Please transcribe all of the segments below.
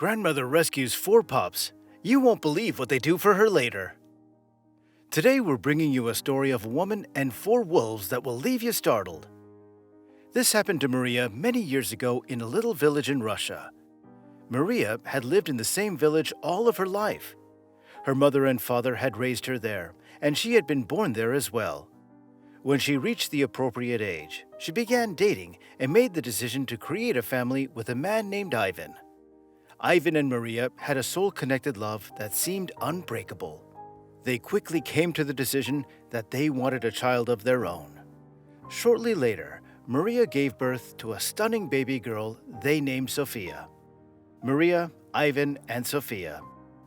Grandmother rescues 4 pups. You won't believe what they do for her later. Today we're bringing you a story of a woman and 4 wolves that will leave you startled. This happened to Maria many years ago in a little village in Russia. Maria had lived in the same village all of her life. Her mother and father had raised her there, and she had been born there as well. When she reached the appropriate age, she began dating and made the decision to create a family with a man named Ivan. Ivan and Maria had a soul-connected love that seemed unbreakable. They quickly came to the decision that they wanted a child of their own. Shortly later, Maria gave birth to a stunning baby girl they named Sophia. Maria, Ivan, and Sophia.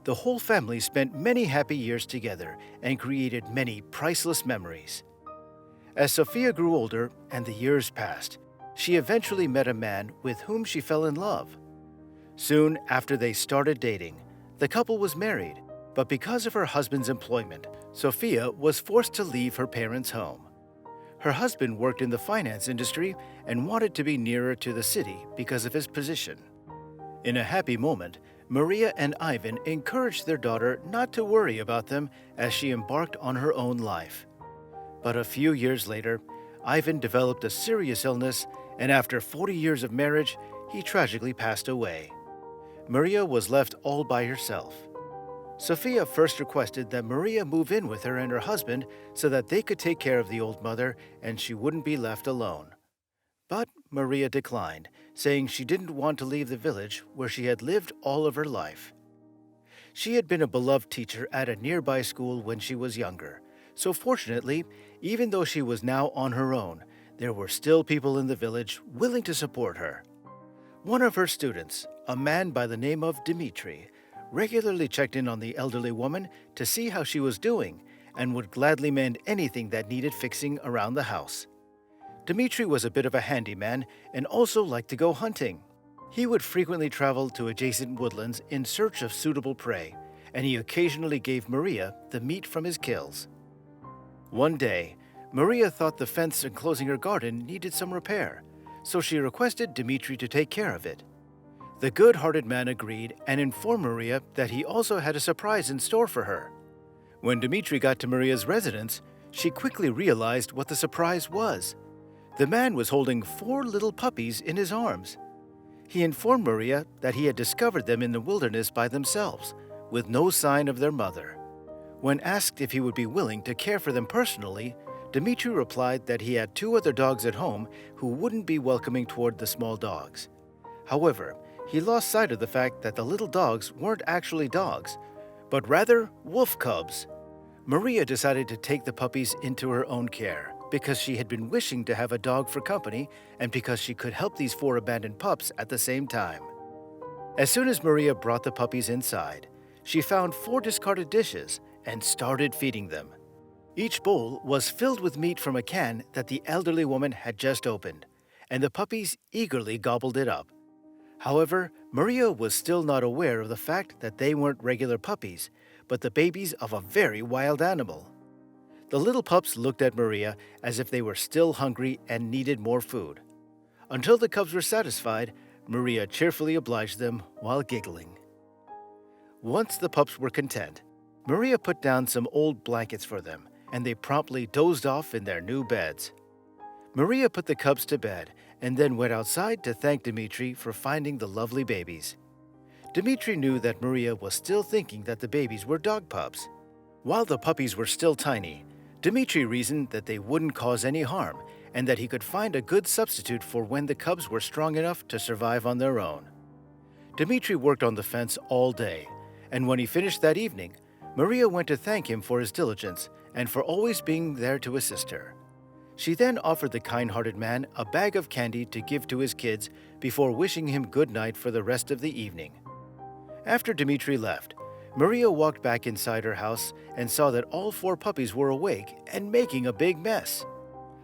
The whole family spent many happy years together and created many priceless memories. As Sophia grew older and the years passed, she eventually met a man with whom she fell in love. Soon after they started dating, the couple was married, but because of her husband's employment, Sophia was forced to leave her parents' home. Her husband worked in the finance industry and wanted to be nearer to the city because of his position. In a happy moment, Maria and Ivan encouraged their daughter not to worry about them as she embarked on her own life. But a few years later, Ivan developed a serious illness, and after 40 years of marriage, he tragically passed away. Maria was left all by herself. Sophia first requested that Maria move in with her and her husband so that they could take care of the old mother and she wouldn't be left alone. But Maria declined, saying she didn't want to leave the village where she had lived all of her life. She had been a beloved teacher at a nearby school when she was younger, so fortunately, even though she was now on her own, there were still people in the village willing to support her. One of her students, a man by the name of Dmitri, regularly checked in on the elderly woman to see how she was doing and would gladly mend anything that needed fixing around the house. Dmitri was a bit of a handyman and also liked to go hunting. He would frequently travel to adjacent woodlands in search of suitable prey, and he occasionally gave Maria the meat from his kills. One day, Maria thought the fence enclosing her garden needed some repair, so she requested Dmitri to take care of it. The good-hearted man agreed and informed Maria that he also had a surprise in store for her. When Dmitri got to Maria's residence, she quickly realized what the surprise was. The man was holding 4 little puppies in his arms. He informed Maria that he had discovered them in the wilderness by themselves, with no sign of their mother. When asked if he would be willing to care for them personally, Dmitri replied that he had 2 other dogs at home who wouldn't be welcoming toward the small dogs. However, he lost sight of the fact that the little dogs weren't actually dogs, but rather wolf cubs. Maria decided to take the puppies into her own care because she had been wishing to have a dog for company and because she could help these 4 abandoned pups at the same time. As soon as Maria brought the puppies inside, she found 4 discarded dishes and started feeding them. Each bowl was filled with meat from a can that the elderly woman had just opened, and the puppies eagerly gobbled it up. However, Maria was still not aware of the fact that they weren't regular puppies, but the babies of a very wild animal. The little pups looked at Maria as if they were still hungry and needed more food. Until the cubs were satisfied, Maria cheerfully obliged them while giggling. Once the pups were content, Maria put down some old blankets for them, and they promptly dozed off in their new beds. Maria put the cubs to bed and then went outside to thank Dmitri for finding the lovely babies. Dmitri knew that Maria was still thinking that the babies were dog pups. While the puppies were still tiny, Dmitri reasoned that they wouldn't cause any harm and that he could find a good substitute for when the cubs were strong enough to survive on their own. Dmitri worked on the fence all day, and when he finished that evening, Maria went to thank him for his diligence and for always being there to assist her. She then offered the kind-hearted man a bag of candy to give to his kids before wishing him good night for the rest of the evening. After Dmitri left, Maria walked back inside her house and saw that all 4 puppies were awake and making a big mess.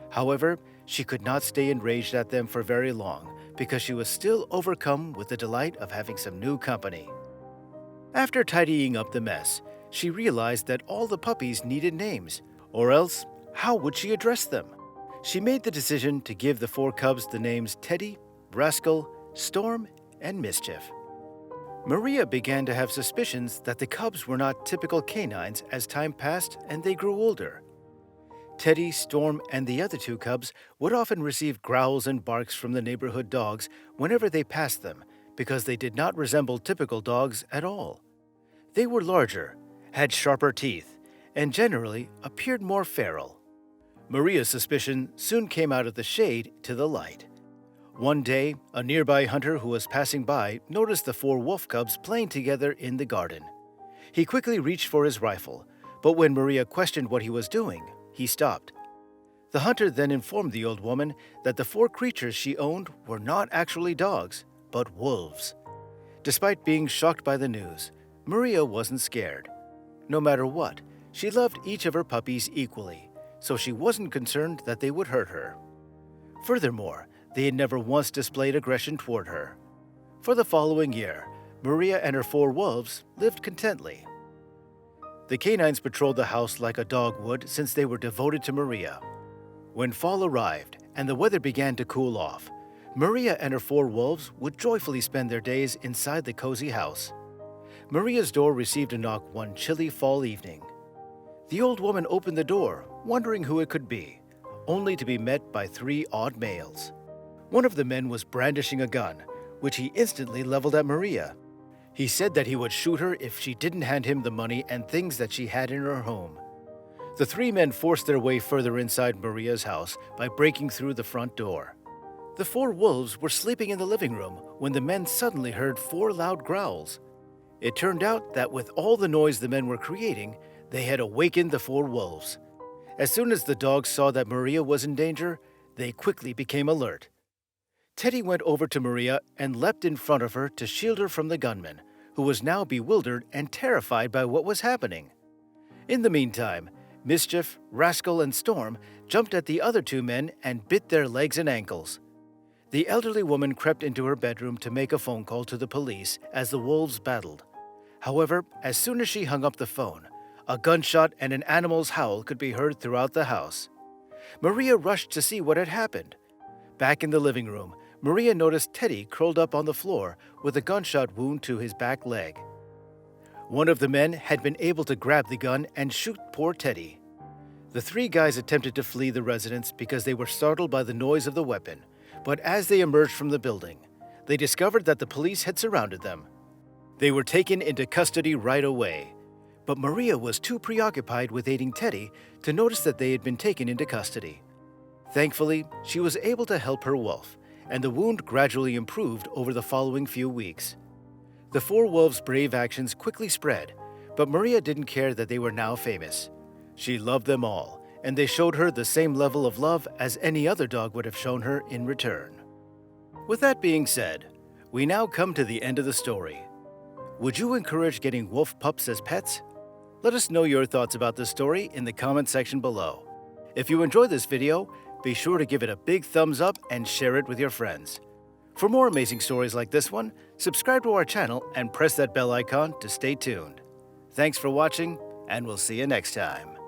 However, she could not stay enraged at them for very long because she was still overcome with the delight of having some new company. After tidying up the mess, she realized that all the puppies needed names, or else how would she address them? She made the decision to give the 4 cubs the names Teddy, Rascal, Storm, and Mischief. Maria began to have suspicions that the cubs were not typical canines as time passed and they grew older. Teddy, Storm, and the other two cubs would often receive growls and barks from the neighborhood dogs whenever they passed them because they did not resemble typical dogs at all. They were larger, had sharper teeth, and generally appeared more feral. Maria's suspicion soon came out of the shade to the light. One day, a nearby hunter who was passing by noticed the four wolf cubs playing together in the garden. He quickly reached for his rifle, but when Maria questioned what he was doing, he stopped. The hunter then informed the old woman that the four creatures she owned were not actually dogs, but wolves. Despite being shocked by the news, Maria wasn't scared. No matter what, she loved each of her puppies equally, so she wasn't concerned that they would hurt her. Furthermore, they had never once displayed aggression toward her. For the following year, Maria and her four wolves lived contently. The canines patrolled the house like a dog would since they were devoted to Maria. When fall arrived and the weather began to cool off, Maria and her four wolves would joyfully spend their days inside the cozy house. Maria's door received a knock one chilly fall evening. The old woman opened the door, wondering who it could be, only to be met by three odd males. One of the men was brandishing a gun, which he instantly leveled at Maria. He said that he would shoot her if she didn't hand him the money and things that she had in her home. The three men forced their way further inside Maria's house by breaking through the front door. The four wolves were sleeping in the living room when the men suddenly heard four loud growls. It turned out that with all the noise the men were creating, they had awakened the four wolves. As soon as the dogs saw that Maria was in danger, they quickly became alert. Teddy went over to Maria and leapt in front of her to shield her from the gunman, who was now bewildered and terrified by what was happening. In the meantime, Mischief, Rascal, and Storm jumped at the other two men and bit their legs and ankles. The elderly woman crept into her bedroom to make a phone call to the police as the wolves battled. However, as soon as she hung up the phone, a gunshot and an animal's howl could be heard throughout the house. Maria rushed to see what had happened. Back in the living room, Maria noticed Teddy curled up on the floor with a gunshot wound to his back leg. One of the men had been able to grab the gun and shoot poor Teddy. The three guys attempted to flee the residence because they were startled by the noise of the weapon, but as they emerged from the building, they discovered that the police had surrounded them. They were taken into custody right away, but Maria was too preoccupied with aiding Teddy to notice that they had been taken into custody. Thankfully, she was able to help her wolf, and the wound gradually improved over the following few weeks. The four wolves' brave actions quickly spread, but Maria didn't care that they were now famous. She loved them all, and they showed her the same level of love as any other dog would have shown her in return. With that being said, we now come to the end of the story. Would you encourage getting wolf pups as pets? Let us know your thoughts about this story in the comment section below. If you enjoyed this video, be sure to give it a big thumbs up and share it with your friends. For more amazing stories like this one, subscribe to our channel and press that bell icon to stay tuned. Thanks for watching, and we'll see you next time.